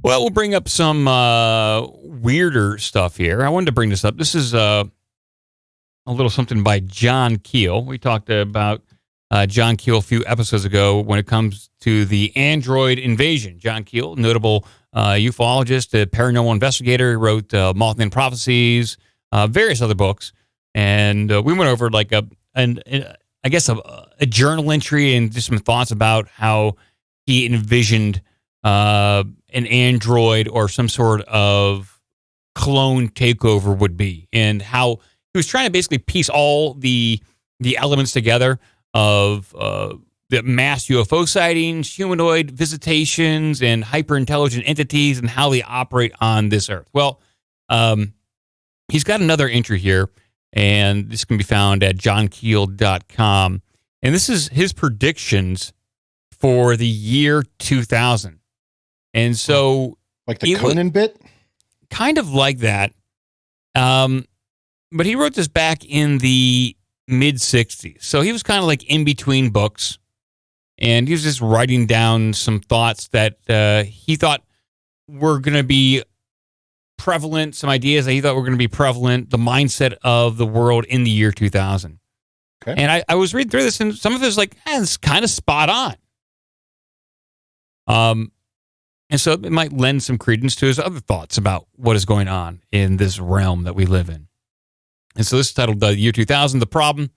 Well, we'll bring up some weirder stuff here. I wanted to bring this up. This is a little something by John Keel. We talked about John Keel a few episodes ago when it comes to the Android invasion. John Keel, notable ufologist, a paranormal investigator, wrote Mothman Prophecies, various other books. And we went over like a journal entry and just some thoughts about how he envisioned an android or some sort of clone takeover would be, and how he was trying to basically piece all the elements together of the mass UFO sightings, humanoid visitations, and hyper-intelligent entities, and how they operate on this earth. Well, he's got another entry here, and this can be found at johnkeel.com. And this is his predictions for the year 2000. And so, like the Conan bit? Kind of like that. But he wrote this back in the mid-'60s. So he was kind of like in between books. And he was just writing down some thoughts that he thought were going to be prevalent, some ideas that he thought were going to be prevalent, the mindset of the world in the year 2000. Okay. And I was reading through this, and some of it was like, it's kind of spot on. And so it might lend some credence to his other thoughts about what is going on in this realm that we live in. And so this is titled The Year 2000, The Problem.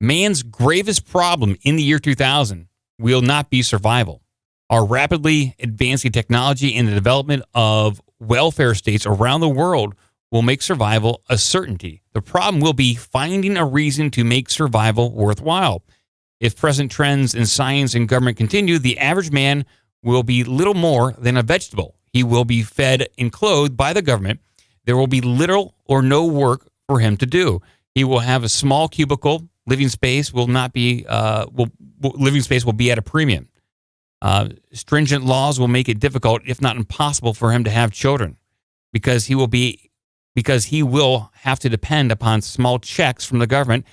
Man's gravest problem in the year 2000 will not be survival. Our rapidly advancing technology and the development of welfare states around the world will make survival a certainty. The problem will be finding a reason to make survival worthwhile. If present trends in science and government continue, the average man will be little more than a vegetable. He will be fed and clothed by the government. There will be little or no work for him to do. He will have a small cubicle. Living space will not be. Living space will be at a premium. Stringent laws will make it difficult, if not impossible, for him to have children, because he will have to depend upon small checks from the government.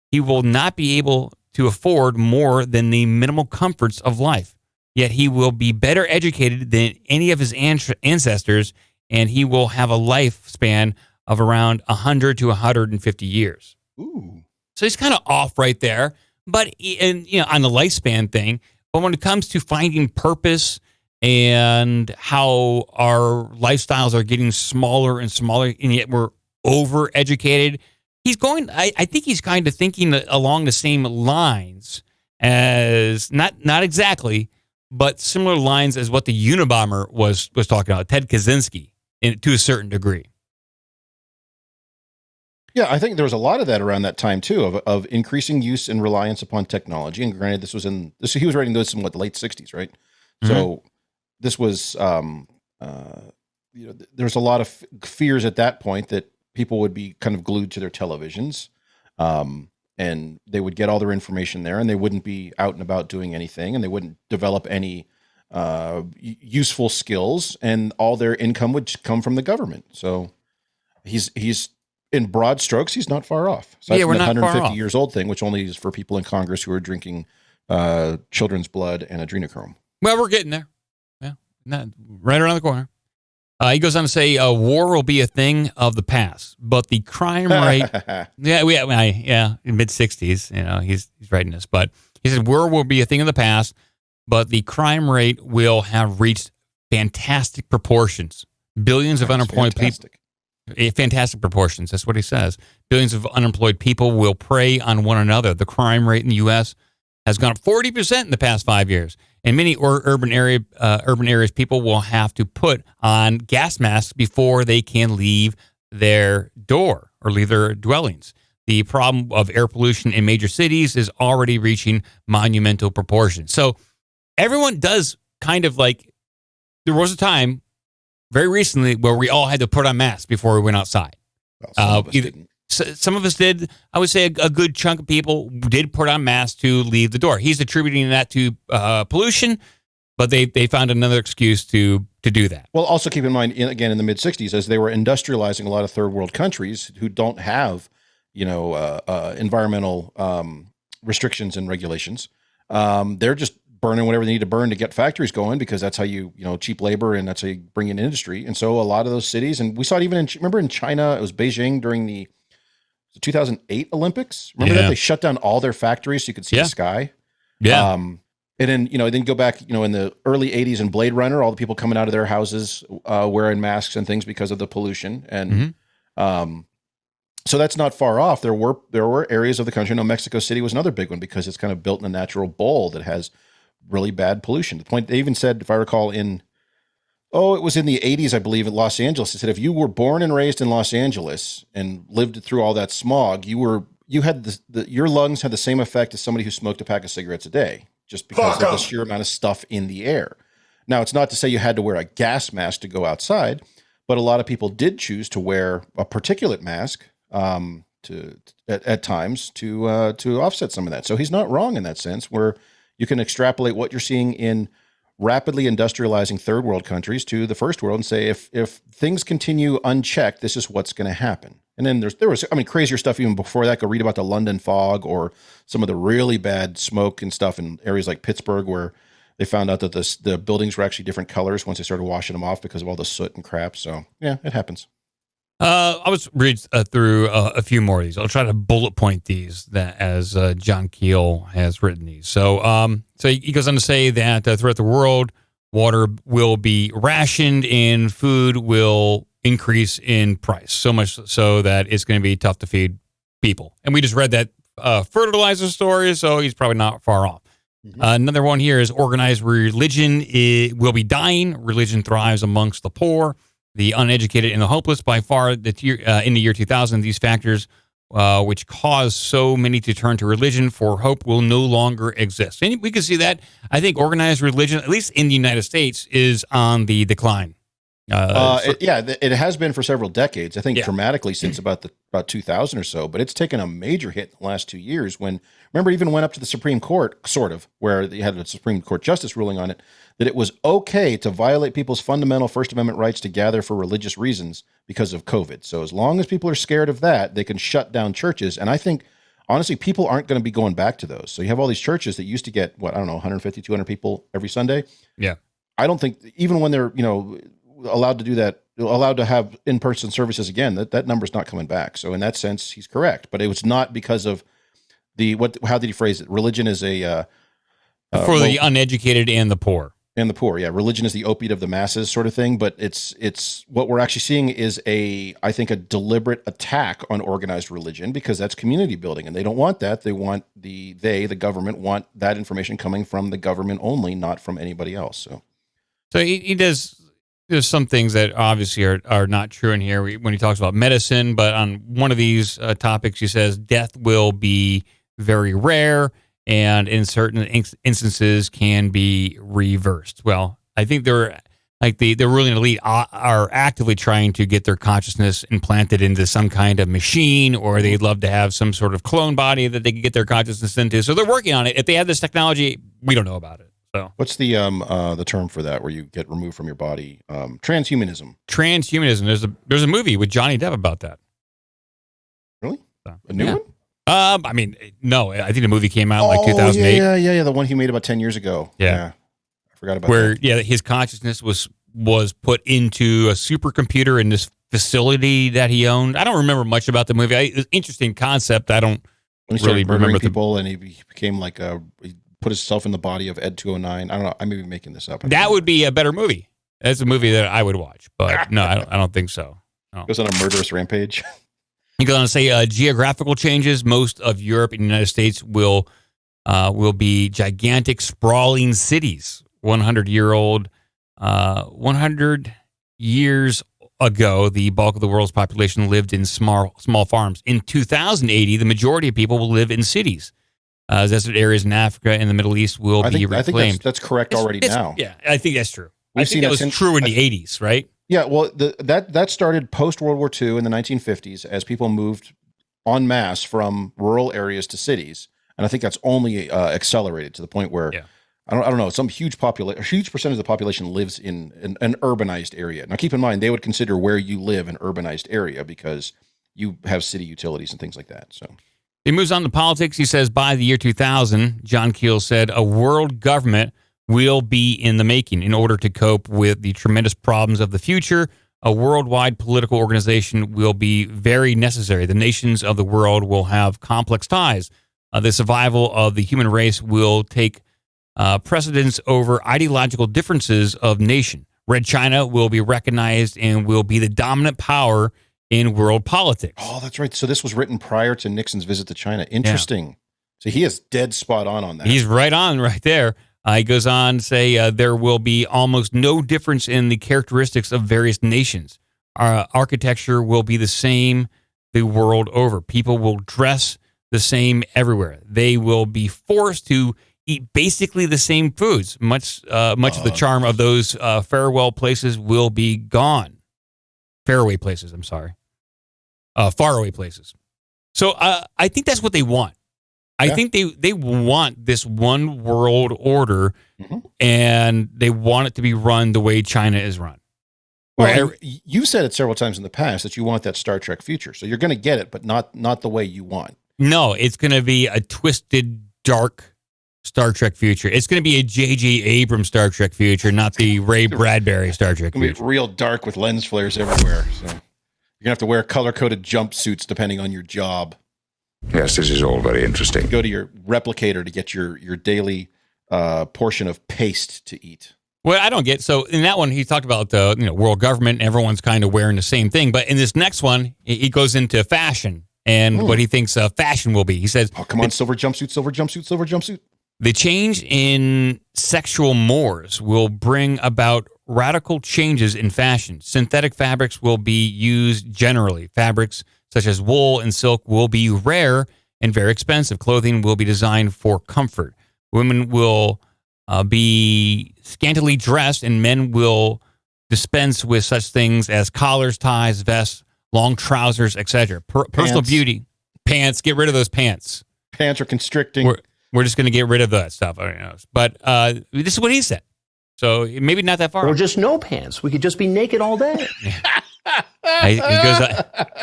He will not be able to afford more than the minimal comforts of life. Yet he will be better educated than any of his ancestors, and he will have a lifespan of around 100 to 150 years. Ooh. So he's kind of off right there, but on the lifespan thing. But when it comes to finding purpose and how our lifestyles are getting smaller and smaller, and yet we're overeducated, I think he's kind of thinking along the same lines as, not exactly, but similar lines as what the Unabomber was talking about, Ted Kaczynski, to a certain degree. Yeah, I think there was a lot of that around that time too, of increasing use and reliance upon technology. And granted, he was writing this in the late '60s, right? Mm-hmm. So this was, there's a lot of fears at that point that people would be kind of glued to their televisions, and they would get all their information there, and they wouldn't be out and about doing anything, and they wouldn't develop any useful skills, and all their income would come from the government. So he's in broad strokes, he's not far off. So we're not 150 far off. Years old thing, which only is for people in Congress who are drinking children's blood and adrenochrome. Well, we're getting there. Yeah, right around the corner. He goes on to say, war will be a thing of the past, but the crime rate, in mid-'60s, he's writing this, but he said, war will be a thing of the past, but the crime rate will have reached fantastic proportions. Billions of unemployed people. Fantastic proportions. That's what he says. Billions of unemployed people will prey on one another. The crime rate in the U.S. has gone up 40% in the past 5 years. In many urban areas, people will have to put on gas masks before they can leave their door or leave their dwellings. The problem of air pollution in major cities is already reaching monumental proportions. So everyone does kind of like, there was a time very recently where we all had to put on masks before we went outside. Well, some of us did. I would say a good chunk of people did put on masks to leave the door. He's attributing that to pollution, but they found another excuse to do that. Well, also keep in mind, again, in the mid-'60s, as they were industrializing a lot of third world countries who don't have, environmental restrictions and regulations, they're just burning whatever they need to burn to get factories going, because that's how cheap labor, and that's how you bring in industry. And so a lot of those cities, and we saw it even remember in China, it was Beijing during the 2008 Olympics. Remember that they shut down all their factories so you could see the sky. Yeah. And then, then go back, in the early 80s in Blade Runner, all the people coming out of their houses wearing masks and things because of the pollution. And so that's not far off. There were areas of the country. Mexico City was another big one because it's kind of built in a natural bowl that has really bad pollution. The point they even said, if I recall, it was in the 80s, I believe, in Los Angeles. It said if you were born and raised in Los Angeles and lived through all that smog, your lungs had the same effect as somebody who smoked a pack of cigarettes a day, just because of the sheer amount of stuff in the air. Now, it's not to say you had to wear a gas mask to go outside, but a lot of people did choose to wear a particulate mask at times to offset some of that. So he's not wrong in that sense, where you can extrapolate what you're seeing in rapidly industrializing third world countries to the first world and say, if things continue unchecked, this is what's going to happen. And then there was crazier stuff even before that. Go read about the London fog or some of the really bad smoke and stuff in areas like Pittsburgh, where they found out that the buildings were actually different colors once they started washing them off because of all the soot and crap. So yeah, it happens. I was read through a few more of these. I'll try to bullet point these as John Keel has written these. So he goes on to say that throughout the world, water will be rationed and food will increase in price, so much so that it's going to be tough to feed people. And we just read that fertilizer story, so he's probably not far off. Another one here is organized religion will be dying. Religion thrives amongst the poor, the uneducated, and the hopeless. By far, in the year 2000, these factors which cause so many to turn to religion for hope will no longer exist. And we can see that. I think organized religion, at least in the United States, is on the decline. It has been for several decades. I think dramatically since about 2000 or so, but it's taken a major hit in the last 2 years. Remember, even went up to the Supreme Court, sort of, where they had a Supreme Court justice ruling on it, that it was okay to violate people's fundamental First Amendment rights to gather for religious reasons because of COVID. So as long as people are scared of that, they can shut down churches. And I think, honestly, people aren't going to be going back to those. So you have all these churches that used to get, 150, 200 people every Sunday. Yeah. I don't think, even when they're, allowed to do that, allowed to have in-person services again, that number's not coming back. So in that sense, he's correct. But it was not because of how did he phrase it? Religion is the uneducated and the poor. And the poor, yeah. Religion is the opiate of the masses, sort of thing. But it's what we're actually seeing is I think a deliberate attack on organized religion, because that's community building, and they don't want that. They want the government want that information coming from the government only, not from anybody else. So he does. There's some things that obviously are not true in here when he talks about medicine, but on one of these topics, he says death will be very rare, and in certain instances can be reversed. Well, I think the ruling elite are actively trying to get their consciousness implanted into some kind of machine, or they'd love to have some sort of clone body that they can get their consciousness into. So they're working on it. If they have this technology, we don't know about it. So what's the term for that, where you get removed from your body? Transhumanism. Transhumanism. There's a movie with Johnny Depp about that. Really? A new one? No. I think the movie came out in like 2008. Yeah. The one he made about 10 years ago. Yeah. I forgot about that. Where his consciousness was put into a supercomputer in this facility that he owned. I don't remember much about the movie. It's an interesting concept. I don't really remember people, and he became like he put himself in the body of Ed 209. I don't know. I may be making this up. That would be a better movie. That's a movie that I would watch, but no, I don't think so. No. Goes on a murderous rampage. He goes on to say geographical changes. Most of Europe and the United States will be gigantic, sprawling cities. 100 years ago, the bulk of the world's population lived in small farms. In 2080, the majority of people will live in cities. Desert areas in Africa and the Middle East will be reclaimed. I think that's correct already now. Yeah, I think that's true. I think that was true in the 80s, right? Yeah, well, that started post-World War II in the 1950s as people moved en masse from rural areas to cities. And I think that's only accelerated to the point where, I don't know, some huge percentage of the population lives in an urbanized area. Now, keep in mind, they would consider where you live an urbanized area because you have city utilities and things like that. So He moves on to politics. He says, by the year 2000, John Keel said, a world government will be in the making. In order to cope with the tremendous problems of the future, a worldwide political organization will be very necessary. The nations of the world will have complex ties. The survival of the human race will take precedence over ideological differences of nation. Red China will be recognized and will be the dominant power in world politics. Oh, that's right. So this was written prior to Nixon's visit to China. Interesting. Yeah. So he is dead spot on that. He's right on right there. He goes on to say there will be almost no difference in the characteristics of various nations. Architecture will be the same the world over. People will dress the same everywhere. They will be forced to eat basically the same foods. Much of the charm of those faraway places will be gone. Faraway places, I'm sorry. Faraway places. So I think that's what they want. I think they want this one world order, and they want it to be run the way China is run. Well, you've said it several times in the past that you want that Star Trek future. So you're going to get it, but not the way you want. No, it's going to be a twisted, dark Star Trek future. It's going to be a J.J. Abrams Star Trek future, not the Ray Bradbury Star Trek future. It's going to be real dark with lens flares everywhere. So you're going to have to wear color-coded jumpsuits depending on your job. Yes, this is all very interesting. Go to your replicator to get your daily portion of paste to eat. Well, I don't get, so in that one, he talked about the world government, and everyone's kind of wearing the same thing. But in this next one, he goes into fashion and what he thinks fashion will be. He says, oh, come on, silver jumpsuit, silver jumpsuit, silver jumpsuit. The change in sexual mores will bring about radical changes in fashion. Synthetic fabrics will be used generally. Fabrics such as wool and silk will be rare and very expensive. Clothing will be designed for comfort. Women will be scantily dressed, and men will dispense with such things as collars, ties, vests, long trousers, etc. Personal beauty. Pants. Get rid of those pants. Pants are constricting. We're just going to get rid of that stuff. I don't know. But this is what he said. So maybe not that far. Or just no pants. We could just be naked all day. He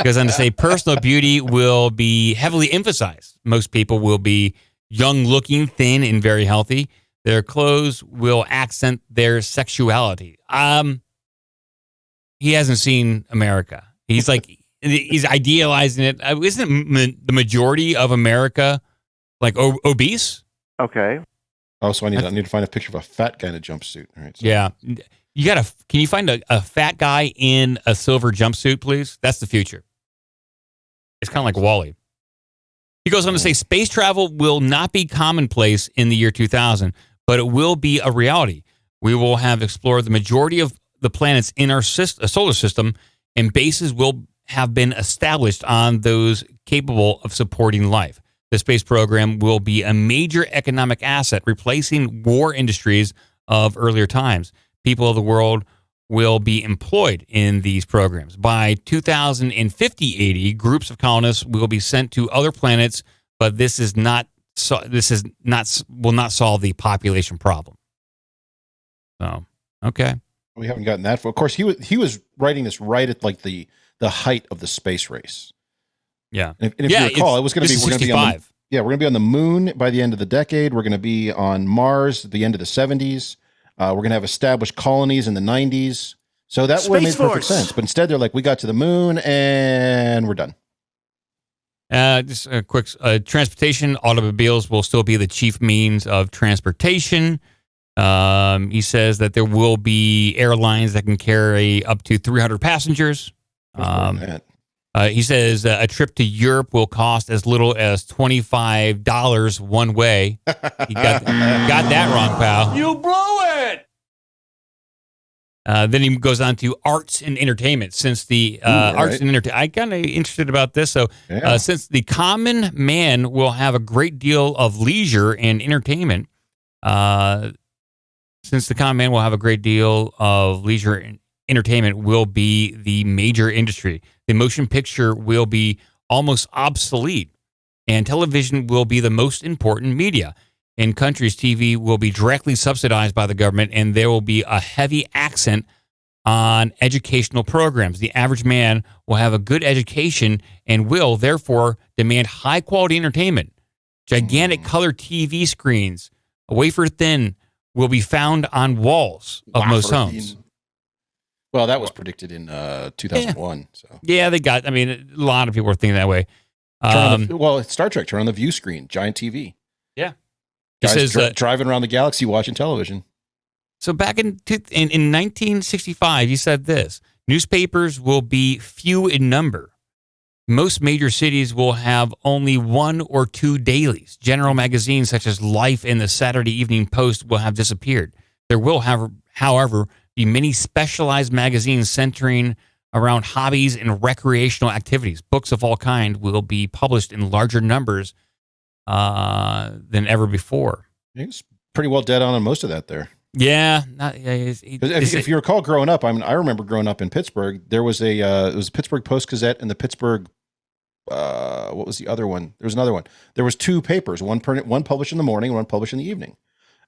goes on to say personal beauty will be heavily emphasized. Most people will be young looking, thin, and very healthy. Their clothes will accent their sexuality. He hasn't seen America. He's like, he's idealizing it. Isn't the majority of America like obese? Okay. Oh, so I need to find a picture of a fat guy in a jumpsuit. All right. So. Yeah. Can you find a fat guy in a silver jumpsuit, please? That's the future. It's kind of like WALL-E. He goes on to say space travel will not be commonplace in the year 2000, but it will be a reality. We will have explored the majority of the planets in our solar system, and bases will have been established on those capable of supporting life. The space program will be a major economic asset, replacing war industries of earlier times. People of the world will be employed in these programs. By 2050, groups of colonists will be sent to other planets, but this will not solve the population problem. So, okay. We haven't gotten that far. Of course, he was writing this right at like the height of the space race. Yeah. And if you recall, it was going to be, we're going to be on the moon by the end of the decade. We're going to be on Mars at the end of the 70s. We're going to have established colonies in the 90s. So that would make perfect sense. But instead, they're like, we got to the moon and we're done. Just a quick transportation. Automobiles will still be the chief means of transportation. He says that there will be airlines that can carry up to 300 passengers. He says a trip to Europe will cost as little as $25 one way. You got that wrong, pal. You blew it! Then he goes on to arts and entertainment. Since the arts and entertainment, I kind of interested about this. So since the common man will have a great deal of leisure and entertainment, entertainment will be the major industry. The motion picture will be almost obsolete, and television will be the most important media. In countries, TV will be directly subsidized by the government, and there will be a heavy accent on educational programs. The average man will have a good education and will, therefore, demand high-quality entertainment. Gigantic color TV screens, wafer thin, will be found on walls of most homes. Well, that was predicted in 2001. So yeah, a lot of people were thinking that way. Star Trek, turn on the view screen, giant TV. Yeah. Guys driving around the galaxy watching television. So back in 1965, he said this: newspapers will be few in number. Most major cities will have only 1 or 2 dailies. General magazines such as Life and the Saturday Evening Post will have disappeared. There will, however, be many specialized magazines centering around hobbies and recreational activities. Books of all kind will be published in larger numbers than ever before. He's pretty well dead on most of that there. Yeah. If you recall growing up, I remember growing up in Pittsburgh, there was it was a Pittsburgh Post-Gazette and the Pittsburgh, what was the other one? There was another one. There was 2 papers, one published in the morning, one published in the evening.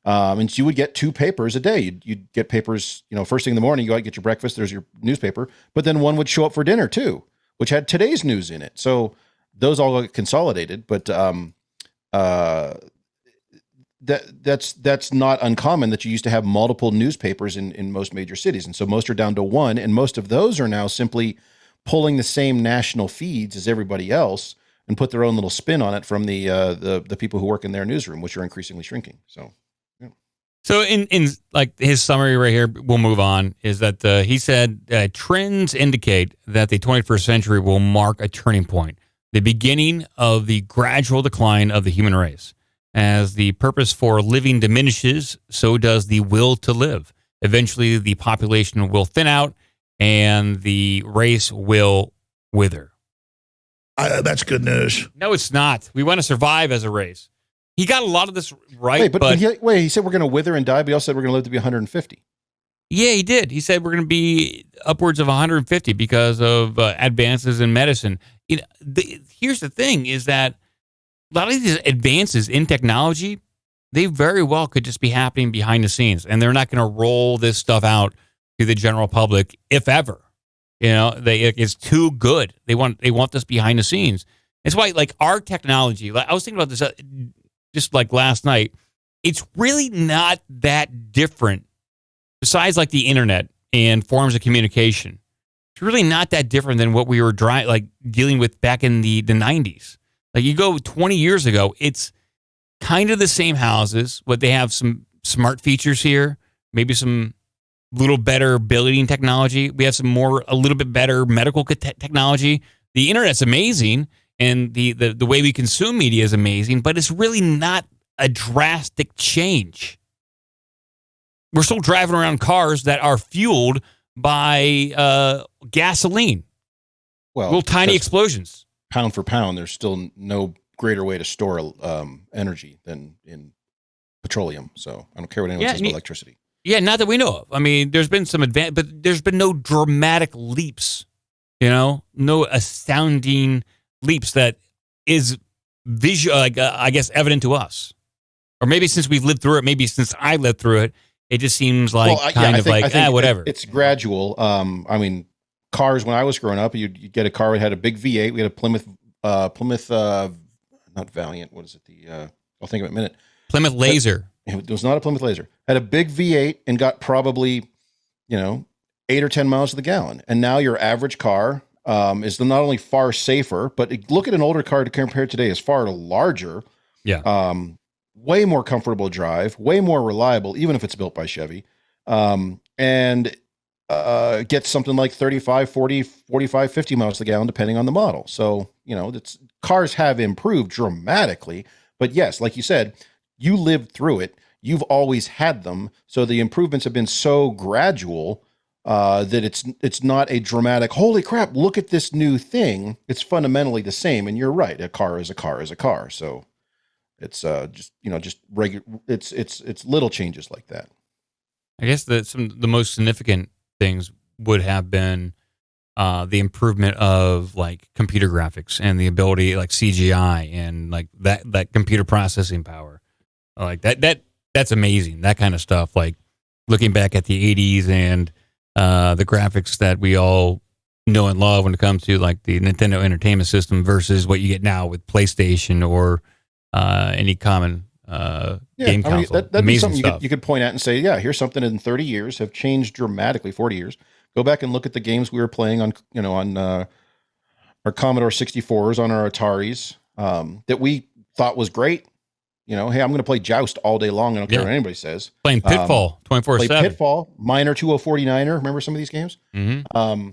And so you would get 2 papers a day. You'd get papers, first thing in the morning, you go out, get your breakfast, there's your newspaper, but then one would show up for dinner too, which had today's news in it. So those all got consolidated, but that's not uncommon that you used to have multiple newspapers in most major cities. And so most are down to 1, and most of those are now simply pulling the same national feeds as everybody else and put their own little spin on it from the people who work in their newsroom, which are increasingly shrinking. So, yeah. So in like his summary right here, we'll move on, is that he said trends indicate that the 21st century will mark a turning point, the beginning of the gradual decline of the human race. As the purpose for living diminishes, so does the will to live. Eventually, the population will thin out and the race will wither. That's good news. No, it's not. We want to survive as a race. He got a lot of this right. He said we're going to wither and die, but he also said we're going to live to be 150. Yeah, he did. He said we're going to be upwards of 150 because of advances in medicine. Here's the thing, is that a lot of these advances in technology, they very well could just be happening behind the scenes, and they're not going to roll this stuff out to the general public, if ever. It's too good. They want this behind the scenes. It's why, like, our technology, I was thinking about this just like last night. It's really not that different, besides like the internet and forms of communication. It's really not that different than what we were dealing with back in the 90s. Like, you go 20 years ago, it's kind of the same houses, but they have some smart features here, maybe some little better building technology. We have a little bit better medical technology. The internet's amazing, and the way we consume media is amazing, but it's really not a drastic change. We're still driving around cars that are fueled by gasoline. Well, little tiny explosions. Pound for pound, there's still no greater way to store energy than in petroleum. So I don't care what anyone says about electricity. Yeah, not that we know of. I mean, there's been some but there's been no dramatic leaps, no astounding leaps that is visual, I guess, evident to us. Or maybe since we've lived through it, maybe since I lived through it, it just seems like whatever. It's gradual. I mean, cars, when I was growing up, you'd get a car that had a big V8. We had a Plymouth, not Valiant. What is it? I'll think of it in a minute. Plymouth Laser. It was not a Plymouth Laser. Had a big V8 and got probably, 8 or 10 miles to the gallon. And now your average car is not only far safer, but look at an older car to compare today, is far larger. Yeah. Way more comfortable to drive, way more reliable, even if it's built by Chevy. And gets something like 35, 40, 45, 50 miles to the gallon, depending on the model. So, cars have improved dramatically. But yes, like you said, you lived through it. You've always had them. So the improvements have been so gradual that it's not a dramatic, holy crap, look at this new thing. It's fundamentally the same. And you're right. A car is a car is a car. So it's just regular. It's little changes like that. I guess the most significant things would have been the improvement of like computer graphics and the ability, like CGI and like that computer processing power, like that's amazing. That kind of stuff, like looking back at the 80s and the graphics that we all know and love when it comes to like the Nintendo Entertainment System versus what you get now with PlayStation or any common game console. That'd be something you could point at and say, yeah, here's something in 30 years have changed dramatically. 40 years. Go back and look at the games we were playing on our Commodore 64s, on our Ataris, that we thought was great. Hey, I'm going to play Joust all day long. I don't care what anybody says. Playing Pitfall 24/7. Play Pitfall, Miner 2049er. Remember some of these games? Mm-hmm.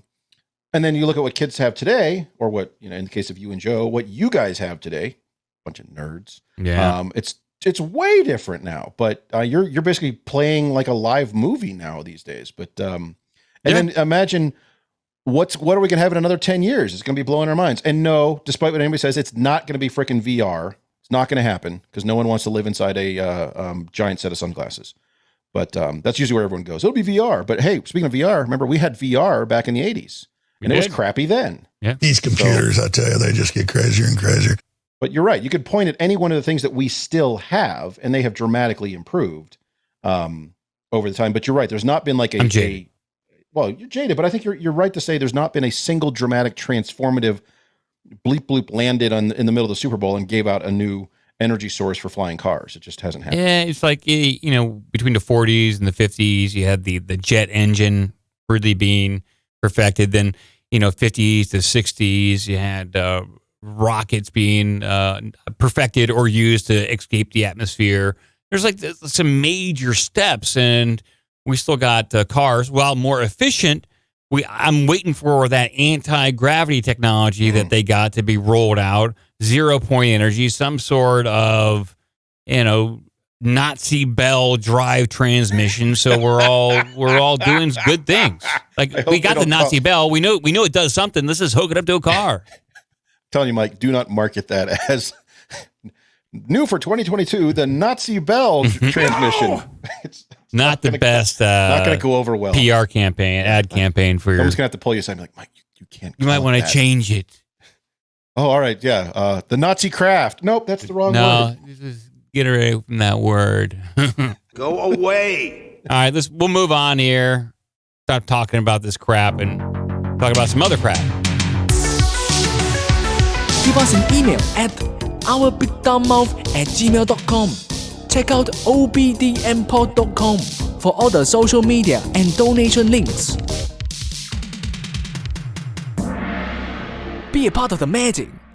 And then you look at what kids have today, or what, in the case of you and Joe, what you guys have today, bunch of nerds. Yeah. It's way different now, but you're basically playing like a live movie now these days. But then imagine what are we going to have in another 10 years? It's going to be blowing our minds. And no, despite what anybody says, it's not going to be freaking VR. It's not going to happen because no one wants to live inside a giant set of sunglasses. But that's usually where everyone goes. It'll be VR. But hey, speaking of VR, remember we had VR back in the 80s. And it was crappy then. Yeah. These computers, I tell you, they just get crazier and crazier. But you're right. You could point at any one of the things that we still have, and they have dramatically improved over the time. But you're right. There's not been like well, you're jaded, but I think you're right to say there's not been a single dramatic, transformative bleep bloop landed in the middle of the Super Bowl and gave out a new energy source for flying cars. It just hasn't happened. Yeah, it's like between the 40s and the 50s, you had the jet engine really being perfected. Then 50s to 60s, you had rockets being perfected or used to escape the atmosphere. There's like some major steps, and we still got cars, while more efficient. I'm waiting for that anti-gravity technology that they got to be rolled out. 0-point energy, some sort of, Nazi Bell drive transmission. So we're all doing good things. Like we got the Nazi Bell. We know it does something. Let's just hook it up to a car. I'm telling you, Mike, do not market that as new for 2022. The Nazi Bell transmission. It's not the best. Not going to go over well. PR campaign, ad campaign for your. Someone's going to have to pull you aside. Like, Mike, you can't. You might want to change it. Oh, all right, yeah. The Nazi craft. Nope, that's the wrong word. No, get away from that word. Go away. All right, we'll move on here. Stop talking about this crap and talk about some other crap. Give us an email at ourbigdumbmouth@gmail.com. Check out obdmpod.com for all the social media and donation links. Be a part of the magic.